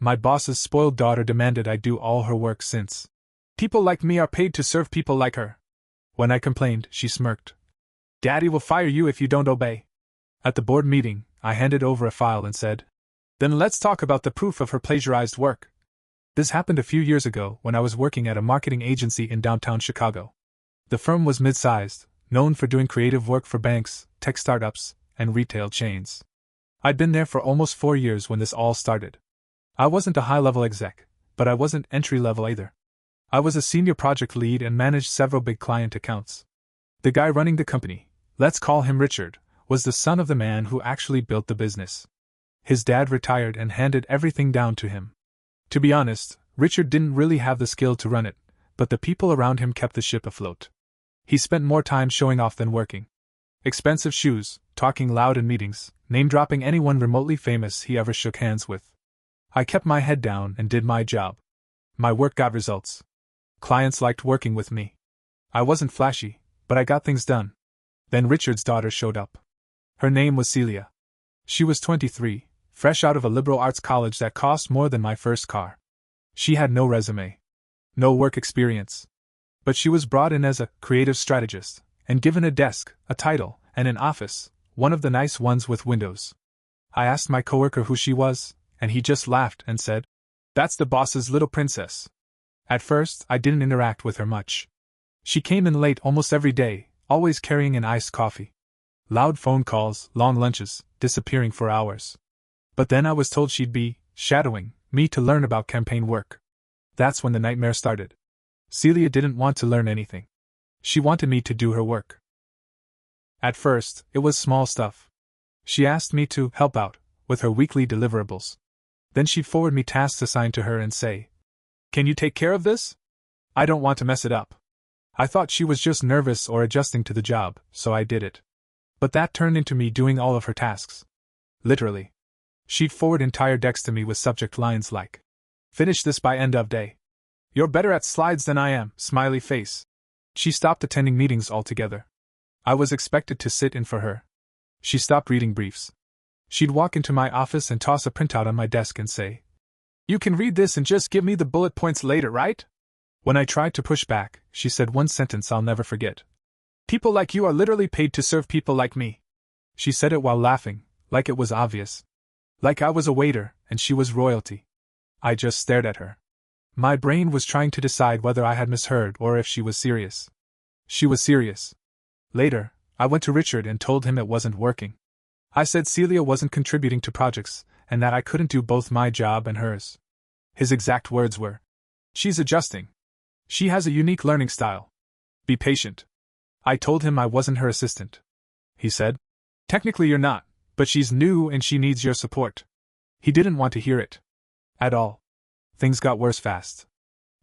My boss's spoiled daughter demanded I do all her work since people like me are paid to serve people like her. When I complained, she smirked. Daddy will fire you if you don't obey. At the board meeting, I handed over a file and said, then let's talk about the proof of her plagiarized work. This happened a few years ago when I was working at a marketing agency in downtown Chicago. The firm was mid-sized, known for doing creative work for banks, tech startups, and retail chains. I'd been there for almost 4 years when this all started. I wasn't a high-level exec, but I wasn't entry-level either. I was a senior project lead and managed several big client accounts. The guy running the company, let's call him Richard, was the son of the man who actually built the business. His dad retired and handed everything down to him. To be honest, Richard didn't really have the skill to run it, but the people around him kept the ship afloat. He spent more time showing off than working. Expensive shoes, talking loud in meetings, name-dropping anyone remotely famous he ever shook hands with. I kept my head down and did my job. My work got results. Clients liked working with me. I wasn't flashy, but I got things done. Then Richard's daughter showed up. Her name was Celia. She was 23, fresh out of a liberal arts college that cost more than my first car. She had no resume. No work experience. But she was brought in as a creative strategist, and given a desk, a title, and an office, one of the nice ones with windows. I asked my coworker who she was, and he just laughed and said, "That's the boss's little princess." At first, I didn't interact with her much. She came in late almost every day, always carrying an iced coffee. Loud phone calls, long lunches, disappearing for hours. But then I was told she'd be shadowing me to learn about campaign work. That's when the nightmare started. Celia didn't want to learn anything. She wanted me to do her work. At first, it was small stuff. She asked me to help out with her weekly deliverables. Then she'd forward me tasks assigned to her and say, "Can you take care of this? I don't want to mess it up." I thought she was just nervous or adjusting to the job, so I did it. But that turned into me doing all of her tasks. Literally. She'd forward entire decks to me with subject lines like, "Finish this by end of day. You're better at slides than I am, smiley face." She stopped attending meetings altogether. I was expected to sit in for her. She stopped reading briefs. She'd walk into my office and toss a printout on my desk and say, "You can read this and just give me the bullet points later, right?" When I tried to push back, she said one sentence I'll never forget. "People like you are literally paid to serve people like me." She said it while laughing, like it was obvious. Like I was a waiter, and she was royalty. I just stared at her. My brain was trying to decide whether I had misheard or if she was serious. She was serious. Later, I went to Richard and told him it wasn't working. I said Celia wasn't contributing to projects, and that I couldn't do both my job and hers. His exact words were, "She's adjusting. She has a unique learning style. Be patient." I told him I wasn't her assistant. He said, "Technically you're not, but she's new and she needs your support." He didn't want to hear it. At all. Things got worse fast.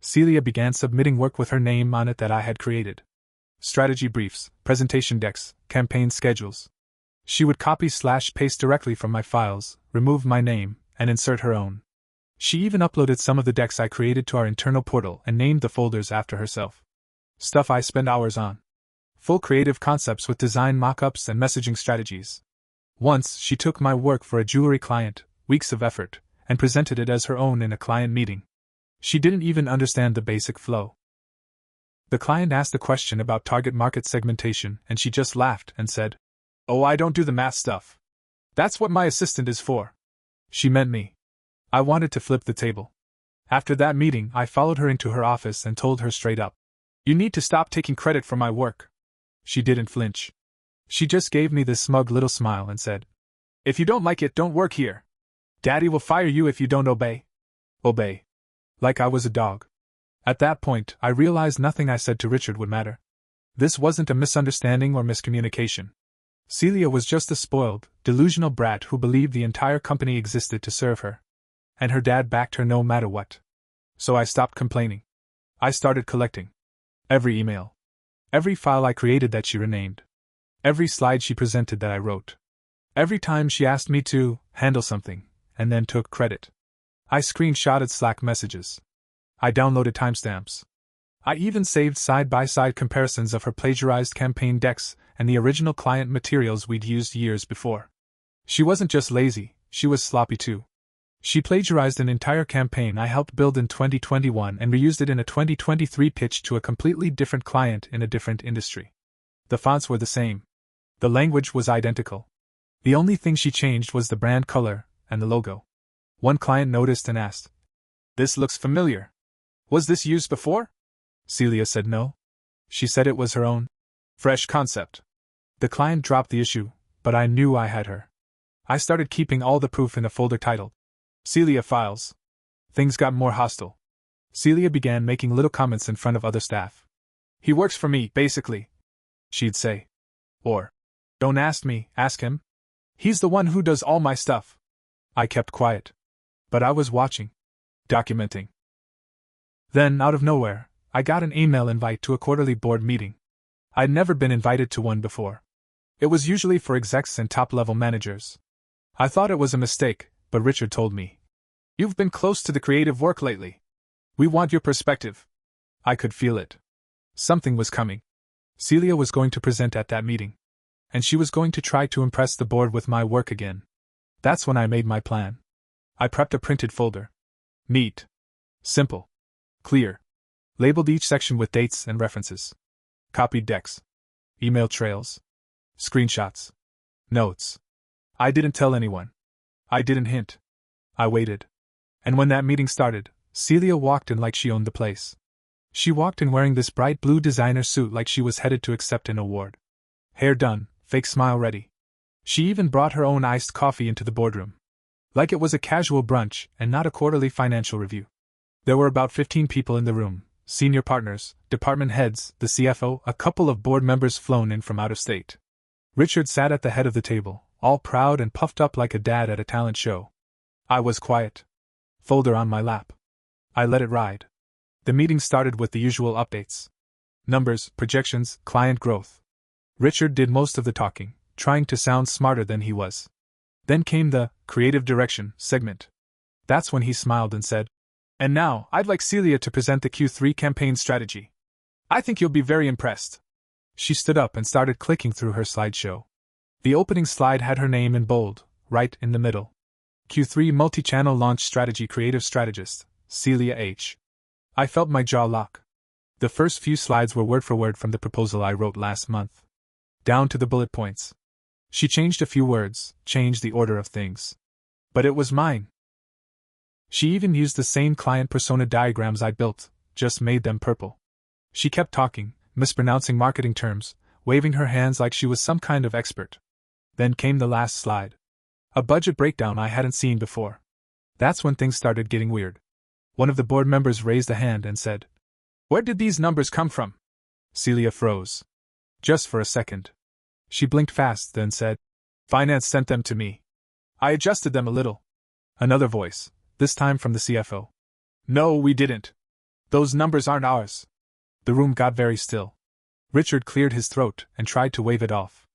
Celia began submitting work with her name on it that I had created. Strategy briefs, presentation decks, campaign schedules. She would copy/paste directly from my files, remove my name, and insert her own. She even uploaded some of the decks I created to our internal portal and named the folders after herself. Stuff I spend hours on. Full creative concepts with design mock-ups and messaging strategies. Once, she took my work for a jewelry client, weeks of effort, and presented it as her own in a client meeting. She didn't even understand the basic flow. The client asked a question about target market segmentation, and she just laughed and said, "Oh, I don't do the math stuff. That's what my assistant is for." She meant me. I wanted to flip the table. After that meeting, I followed her into her office and told her straight up, "You need to stop taking credit for my work." She didn't flinch. She just gave me this smug little smile and said, "If you don't like it, don't work here. Daddy will fire you if you don't obey." Obey. Like I was a dog. At that point, I realized nothing I said to Richard would matter. This wasn't a misunderstanding or miscommunication. Celia was just a spoiled, delusional brat who believed the entire company existed to serve her. And her dad backed her no matter what. So I stopped complaining. I started collecting. Every email. Every file I created that she renamed. Every slide she presented that I wrote. Every time she asked me to handle something, and then took credit. I screenshotted Slack messages. I downloaded timestamps. I even saved side-by-side comparisons of her plagiarized campaign decks and the original client materials we'd used years before. She wasn't just lazy, she was sloppy too. She plagiarized an entire campaign I helped build in 2021 and reused it in a 2023 pitch to a completely different client in a different industry. The fonts were the same. The language was identical. The only thing she changed was the brand color and the logo. One client noticed and asked, "This looks familiar. Was this used before?" Celia said no. She said it was her own fresh concept. The client dropped the issue, but I knew I had her. I started keeping all the proof in a folder titled Celia Files. Things got more hostile. Celia began making little comments in front of other staff. "He works for me, basically," she'd say. Or, "Don't ask me, ask him. He's the one who does all my stuff." I kept quiet. But I was watching. Documenting. Then, out of nowhere, I got an email invite to a quarterly board meeting. I'd never been invited to one before. It was usually for execs and top-level managers. I thought it was a mistake, but Richard told me, "You've been close to the creative work lately. We want your perspective." I could feel it. Something was coming. Celia was going to present at that meeting. And she was going to try to impress the board with my work again. That's when I made my plan. I prepped a printed folder. Neat. Simple. Clear. Labeled each section with dates and references. Copied decks. Email trails. Screenshots. Notes. I didn't tell anyone. I didn't hint. I waited. And when that meeting started, Celia walked in like she owned the place. She walked in wearing this bright blue designer suit like she was headed to accept an award. Hair done, fake smile ready. She even brought her own iced coffee into the boardroom. Like it was a casual brunch and not a quarterly financial review. There were about 15 people in the room, senior partners, department heads, the CFO, a couple of board members flown in from out of state. Richard sat at the head of the table, all proud and puffed up like a dad at a talent show. I was quiet. Folder on my lap. I let it ride. The meeting started with the usual updates. Numbers, projections, client growth. Richard did most of the talking, trying to sound smarter than he was. Then came the creative direction segment. That's when he smiled and said, "And now, I'd like Celia to present the Q3 campaign strategy. I think you'll be very impressed." She stood up and started clicking through her slideshow. The opening slide had her name in bold, right in the middle. Q3 Multi-Channel Launch Strategy Creative Strategist, Celia H. I felt my jaw lock. The first few slides were word for word from the proposal I wrote last month. Down to the bullet points. She changed a few words, changed the order of things. But it was mine. She even used the same client persona diagrams I built, just made them purple. She kept talking, mispronouncing marketing terms, waving her hands like she was some kind of expert. Then came the last slide. A budget breakdown I hadn't seen before. That's when things started getting weird. One of the board members raised a hand and said, "Where did these numbers come from?" Celia froze. Just for a second. She blinked fast, then said, "Finance sent them to me. I adjusted them a little." Another voice, this time from the CFO. "No, we didn't. Those numbers aren't ours." The room got very still. Richard cleared his throat and tried to wave it off.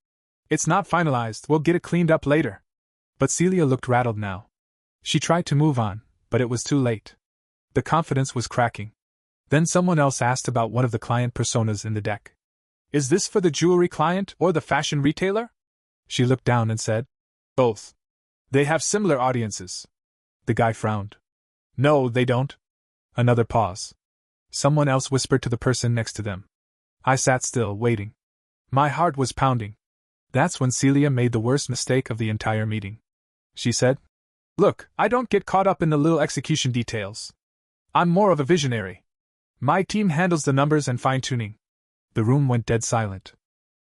"It's not finalized, we'll get it cleaned up later." But Celia looked rattled now. She tried to move on, but it was too late. The confidence was cracking. Then someone else asked about one of the client personas in the deck. "Is this for the jewelry client or the fashion retailer?" She looked down and said, "Both. They have similar audiences." The guy frowned. "No, they don't." Another pause. Someone else whispered to the person next to them. I sat still, waiting. My heart was pounding. That's when Celia made the worst mistake of the entire meeting. She said, "Look, I don't get caught up in the little execution details. I'm more of a visionary. My team handles the numbers and fine-tuning." The room went dead silent.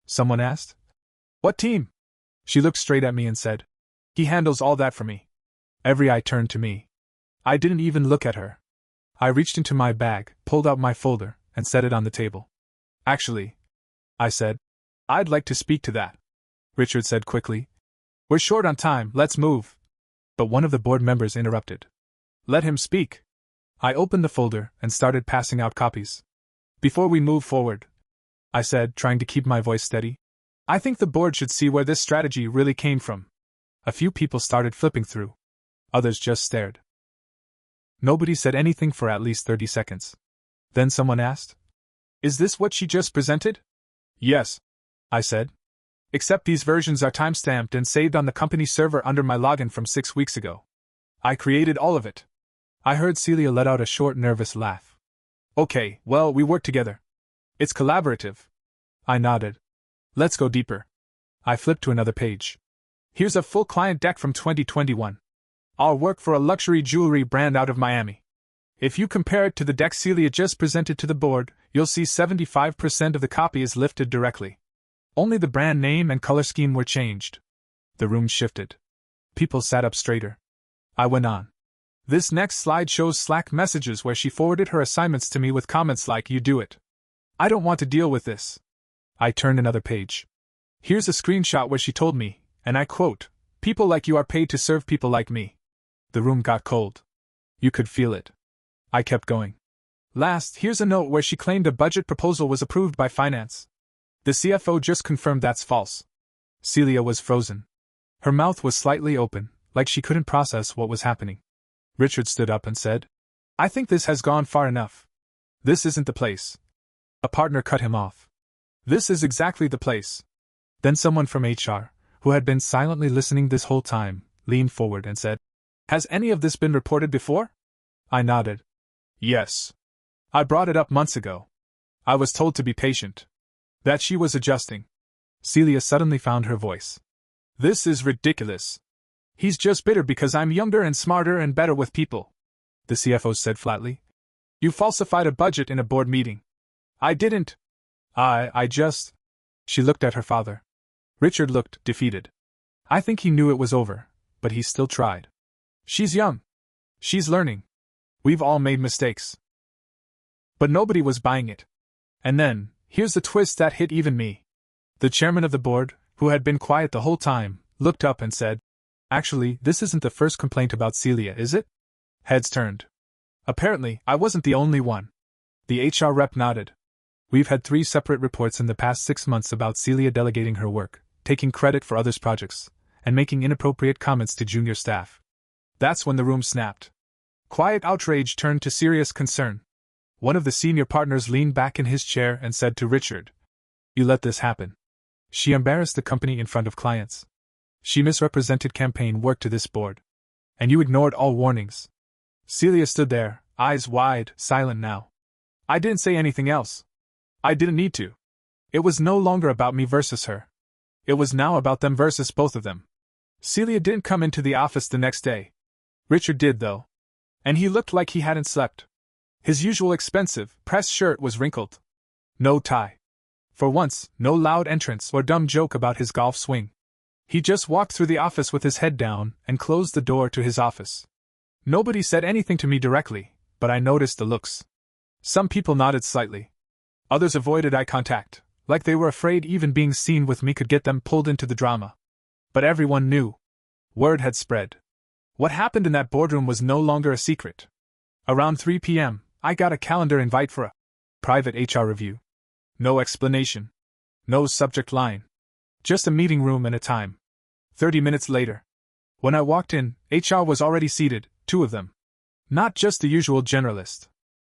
Someone asked, "What team?" She looked straight at me and said, "He handles all that for me." Every eye turned to me. I didn't even look at her. I reached into my bag, pulled out my folder, and set it on the table. "Actually," I said, "I'd like to speak to that." Richard said quickly, "We're short on time, let's move." But one of the board members interrupted. "Let him speak." I opened the folder and started passing out copies. "Before we move forward," I said, trying to keep my voice steady, "I think the board should see where this strategy really came from." A few people started flipping through. Others just stared. Nobody said anything for at least 30 seconds. Then someone asked, "Is this what she just presented?" "Yes," I said. "Except these versions are timestamped and saved on the company server under my login from 6 weeks ago." I created all of it. I heard Celia let out a short, nervous laugh. Okay, well, we work together. It's collaborative. I nodded. Let's go deeper. I flipped to another page. Here's a full client deck from 2021. Our work for a luxury jewelry brand out of Miami. If you compare it to the deck Celia just presented to the board, you'll see 75% of the copy is lifted directly. Only the brand name and color scheme were changed. The room shifted. People sat up straighter. I went on. This next slide shows Slack messages where she forwarded her assignments to me with comments like, "You do it. I don't want to deal with this." I turned another page. Here's a screenshot where she told me, and I quote, "People like you are paid to serve people like me." The room got cold. You could feel it. I kept going. Last, here's a note where she claimed a budget proposal was approved by finance. The CFO just confirmed that's false. Celia was frozen. Her mouth was slightly open, like she couldn't process what was happening. Richard stood up and said, "I think this has gone far enough. This isn't the place." A partner cut him off. "This is exactly the place." Then someone from HR, who had been silently listening this whole time, leaned forward and said, "Has any of this been reported before?" I nodded. "Yes. I brought it up months ago. I was told to be patient. That she was adjusting." Celia suddenly found her voice. "This is ridiculous. He's just bitter because I'm younger and smarter and better with people," the CFO said flatly. "You falsified a budget in a board meeting." "I didn't. I just..." She looked at her father. Richard looked defeated. I think he knew it was over, but he still tried. "She's young. She's learning. We've all made mistakes." But nobody was buying it. And then, here's the twist that hit even me. The chairman of the board, who had been quiet the whole time, looked up and said, "Actually, this isn't the first complaint about Celia, is it?" Heads turned. Apparently, I wasn't the only one. The HR rep nodded. "We've had 3 separate reports in the past 6 months about Celia delegating her work, taking credit for others' projects, and making inappropriate comments to junior staff." That's when the room snapped. Quiet outrage turned to serious concern. One of the senior partners leaned back in his chair and said to Richard, "You let this happen. She embarrassed the company in front of clients. She misrepresented campaign work to this board. And you ignored all warnings." Celia stood there, eyes wide, silent now. I didn't say anything else. I didn't need to. It was no longer about me versus her. It was now about them versus both of them. Celia didn't come into the office the next day. Richard did, though. And he looked like he hadn't slept. His usual expensive, pressed shirt was wrinkled. No tie. For once, no loud entrance or dumb joke about his golf swing. He just walked through the office with his head down and closed the door to his office. Nobody said anything to me directly, but I noticed the looks. Some people nodded slightly. Others avoided eye contact, like they were afraid even being seen with me could get them pulled into the drama. But everyone knew. Word had spread. What happened in that boardroom was no longer a secret. Around 3 p.m., I got a calendar invite for a private HR review. No explanation. No subject line. Just a meeting room and a time. 30 minutes later. When I walked in, HR was already seated, 2 of them. Not just the usual generalist.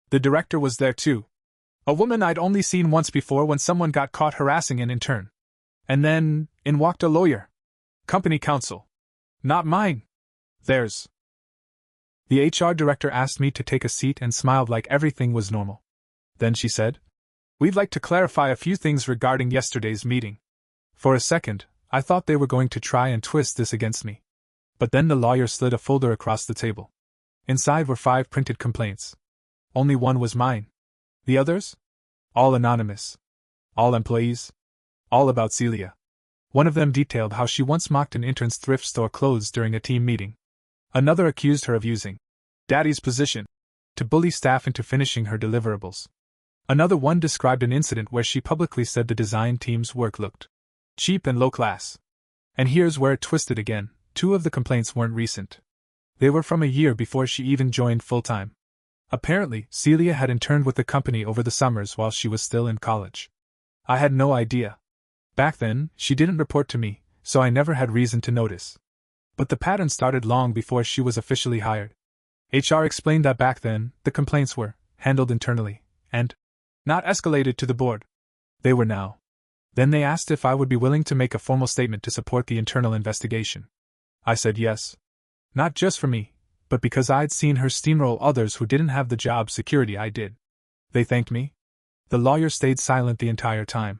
The director was there too. A woman I'd only seen once before when someone got caught harassing an intern. And then, in walked a lawyer. Company counsel. Not mine. Theirs. The HR director asked me to take a seat and smiled like everything was normal. Then she said, "We'd like to clarify a few things regarding yesterday's meeting." For a second, I thought they were going to try and twist this against me. But then the lawyer slid a folder across the table. Inside were 5 printed complaints. Only one was mine. The others? All anonymous. All employees. All about Celia. One of them detailed how she once mocked an intern's thrift store clothes during a team meeting. Another accused her of using Daddy's position to bully staff into finishing her deliverables. Another one described an incident where she publicly said the design team's work looked cheap and low class. And here's where it twisted again. 2 of the complaints weren't recent. They were from a year before she even joined full-time. Apparently, Celia had interned with the company over the summers while she was still in college. I had no idea. Back then, she didn't report to me, so I never had reason to notice. But the pattern started long before she was officially hired. HR explained that back then, the complaints were handled internally, and not escalated to the board. They were now. Then they asked if I would be willing to make a formal statement to support the internal investigation. I said yes. Not just for me, but because I'd seen her steamroll others who didn't have the job security I did. They thanked me? The lawyer stayed silent the entire time.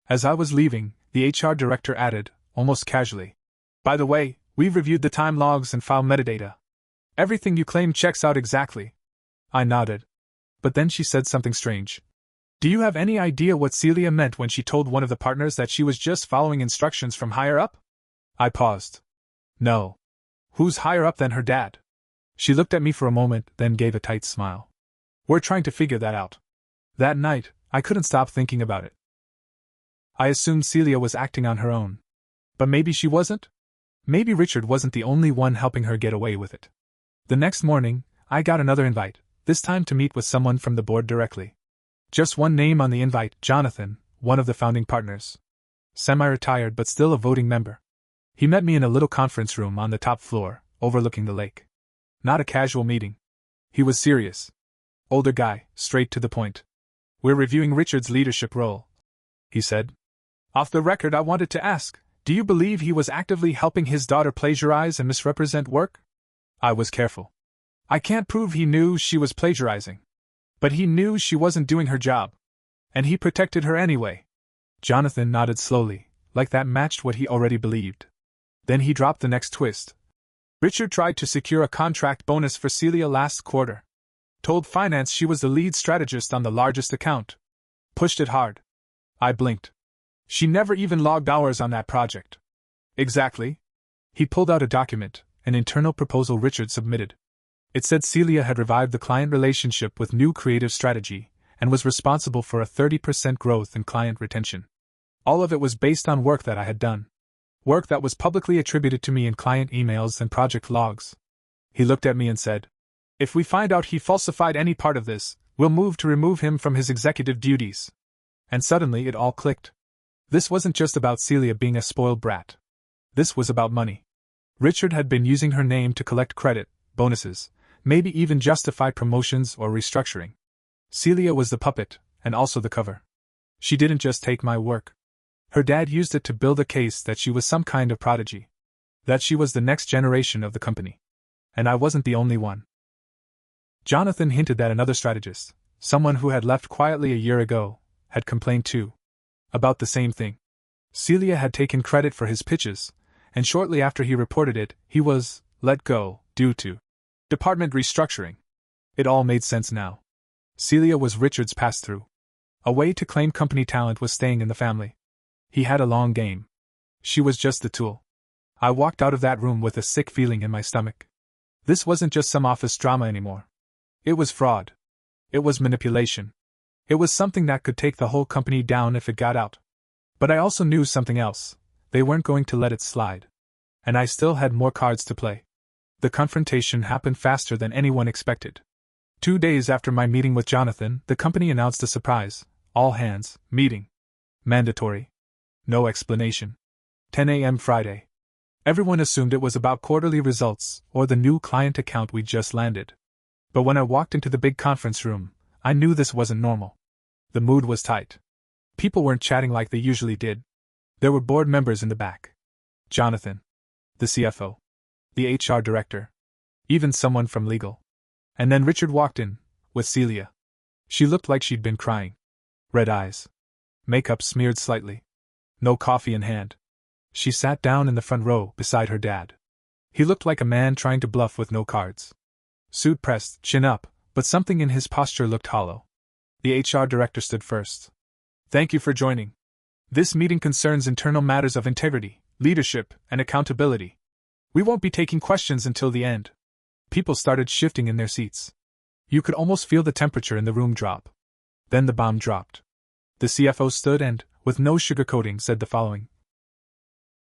As I was leaving, the HR director added, almost casually, "By the way, we've reviewed the time logs and file metadata. Everything you claim checks out exactly." I nodded. But then she said something strange. "Do you have any idea what Celia meant when she told one of the partners that she was just following instructions from higher up?" I paused. "No. Who's higher up than her dad?" She looked at me for a moment, then gave a tight smile. "We're trying to figure that out." That night, I couldn't stop thinking about it. I assumed Celia was acting on her own. But maybe she wasn't? Maybe Richard wasn't the only one helping her get away with it. The next morning, I got another invite, this time to meet with someone from the board directly. Just one name on the invite, Jonathan, one of the founding partners. Semi-retired but still a voting member. He met me in a little conference room on the top floor, overlooking the lake. Not a casual meeting. He was serious. Older guy, straight to the point. "We're reviewing Richard's leadership role," he said. "Off the record, I wanted to ask, do you believe he was actively helping his daughter plagiarize and misrepresent work?" I was careful. "I can't prove he knew she was plagiarizing. But he knew she wasn't doing her job. And he protected her anyway." Jonathan nodded slowly, like that matched what he already believed. Then he dropped the next twist. "Richard tried to secure a contract bonus for Celia last quarter. Told finance she was the lead strategist on the largest account. Pushed it hard." I blinked. "She never even logged hours on that project." "Exactly." He pulled out a document, an internal proposal Richard submitted. It said Celia had revived the client relationship with new creative strategy, and was responsible for a 30% growth in client retention. All of it was based on work that I had done. Work that was publicly attributed to me in client emails and project logs. He looked at me and said, "If we find out he falsified any part of this, we'll move to remove him from his executive duties." And suddenly it all clicked. This wasn't just about Celia being a spoiled brat. This was about money. Richard had been using her name to collect credit, bonuses, maybe even justify promotions or restructuring. Celia was the puppet, and also the cover. She didn't just take my work. Her dad used it to build a case that she was some kind of prodigy. That she was the next generation of the company. And I wasn't the only one. Jonathan hinted that another strategist, someone who had left quietly a year ago, had complained too. About the same thing. Celia had taken credit for his pitches, and shortly after he reported it, he was let go due to department restructuring. It all made sense now. Celia was Richard's pass-through. A way to claim company talent was staying in the family. He had a long game. She was just the tool. I walked out of that room with a sick feeling in my stomach. This wasn't just some office drama anymore. It was fraud. It was manipulation. It was something that could take the whole company down if it got out. But I also knew something else. They weren't going to let it slide. And I still had more cards to play. The confrontation happened faster than anyone expected. 2 days after my meeting with Jonathan, the company announced a surprise, all-hands meeting. Mandatory. No explanation. 10 a.m. Friday. Everyone assumed it was about quarterly results or the new client account we'd just landed. But when I walked into the big conference room, I knew this wasn't normal. The mood was tight. People weren't chatting like they usually did. There were board members in the back. Jonathan. The CFO. The HR director. Even someone from legal. And then Richard walked in, with Celia. She looked like she'd been crying. Red eyes. Makeup smeared slightly. No coffee in hand. She sat down in the front row beside her dad. He looked like a man trying to bluff with no cards. Suit pressed, chin up, but something in his posture looked hollow. The HR director stood first. "Thank you for joining. This meeting concerns internal matters of integrity, leadership, and accountability. We won't be taking questions until the end." People started shifting in their seats. You could almost feel the temperature in the room drop. Then the bomb dropped. The CFO stood and, with no sugarcoating, said the following.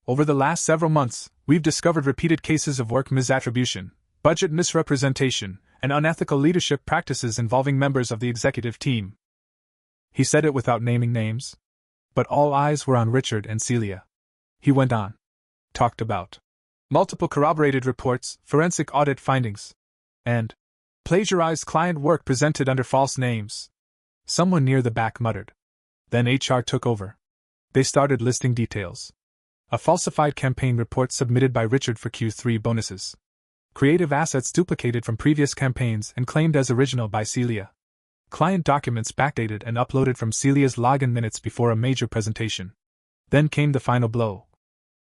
"Over the last several months, we've discovered repeated cases of work misattribution, budget misrepresentation, and unethical leadership practices involving members of the executive team." He said it without naming names. But all eyes were on Richard and Celia. He went on. Talked about multiple corroborated reports, forensic audit findings, and plagiarized client work presented under false names. Someone near the back muttered. Then HR took over. They started listing details. A falsified campaign report submitted by Richard for Q3 bonuses. Creative assets duplicated from previous campaigns and claimed as original by Celia. Client documents backdated and uploaded from Celia's login minutes before a major presentation. Then came the final blow.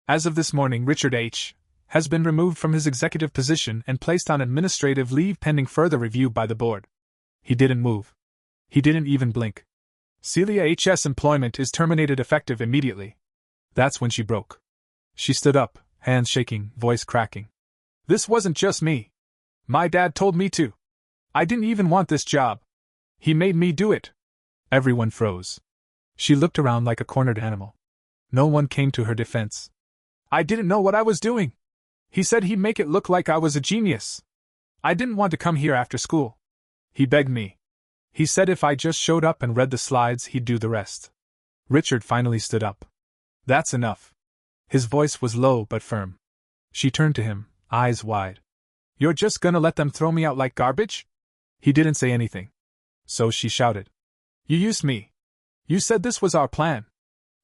As of this morning, Richard H. has been removed from his executive position and placed on administrative leave pending further review by the board. He didn't move. He didn't even blink. Celia H.'s employment is terminated effective immediately. That's when she broke. She stood up, hands shaking, voice cracking. This wasn't just me. My dad told me to. I didn't even want this job. He made me do it. Everyone froze. She looked around like a cornered animal. No one came to her defense. I didn't know what I was doing. He said he'd make it look like I was a genius. I didn't want to come here after school. He begged me. He said if I just showed up and read the slides, he'd do the rest. Richard finally stood up. That's enough. His voice was low but firm. She turned to him, eyes wide. You're just gonna let them throw me out like garbage? He didn't say anything. So she shouted. You used me. You said this was our plan.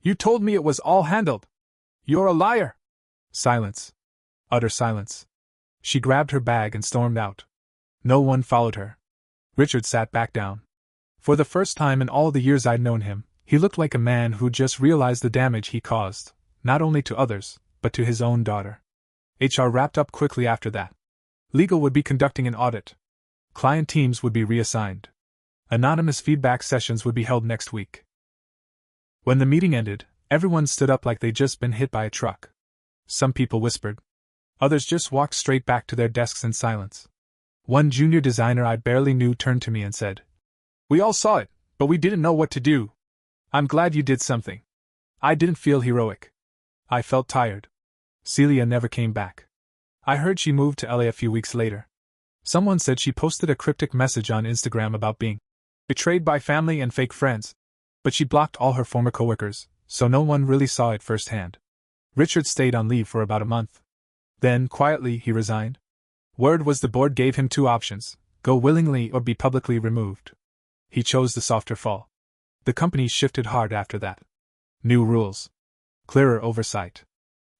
You told me it was all handled. You're a liar. Silence. Utter silence. She grabbed her bag and stormed out. No one followed her. Richard sat back down. For the first time in all the years I'd known him, he looked like a man who just realized the damage he caused, not only to others, but to his own daughter. HR wrapped up quickly after that. Legal would be conducting an audit. Client teams would be reassigned. Anonymous feedback sessions would be held next week. When the meeting ended, everyone stood up like they'd just been hit by a truck. Some people whispered. Others just walked straight back to their desks in silence. One junior designer I barely knew turned to me and said, We all saw it, but we didn't know what to do. I'm glad you did something. I didn't feel heroic. I felt tired. Celia never came back. I heard she moved to LA a few weeks later. Someone said she posted a cryptic message on Instagram about being betrayed by family and fake friends, but she blocked all her former coworkers, so no one really saw it firsthand. Richard stayed on leave for about a month. Then, quietly, he resigned. Word was the board gave him two options, go willingly or be publicly removed. He chose the softer fall. The company shifted hard after that. New rules. Clearer oversight.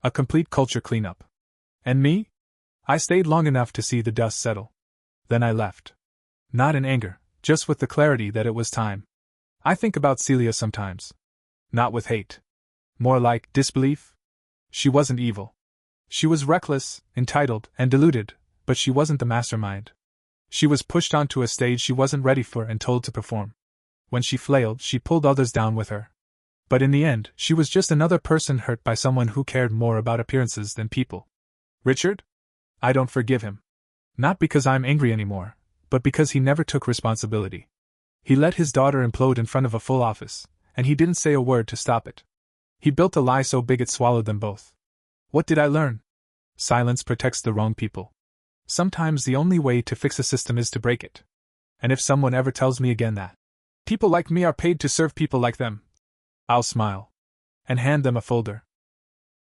A complete culture cleanup. And me? I stayed long enough to see the dust settle. Then I left. Not in anger, just with the clarity that it was time. I think about Celia sometimes. Not with hate. More like disbelief. She wasn't evil. She was reckless, entitled, and deluded, but she wasn't the mastermind. She was pushed onto a stage she wasn't ready for and told to perform. When she flailed, she pulled others down with her. But in the end, she was just another person hurt by someone who cared more about appearances than people. Richard? I don't forgive him. Not because I'm angry anymore, but because he never took responsibility. He let his daughter implode in front of a full office, and he didn't say a word to stop it. He built a lie so big it swallowed them both. What did I learn? Silence protects the wrong people. Sometimes the only way to fix a system is to break it. And if someone ever tells me again that people like me are paid to serve people like them, I'll smile and hand them a folder.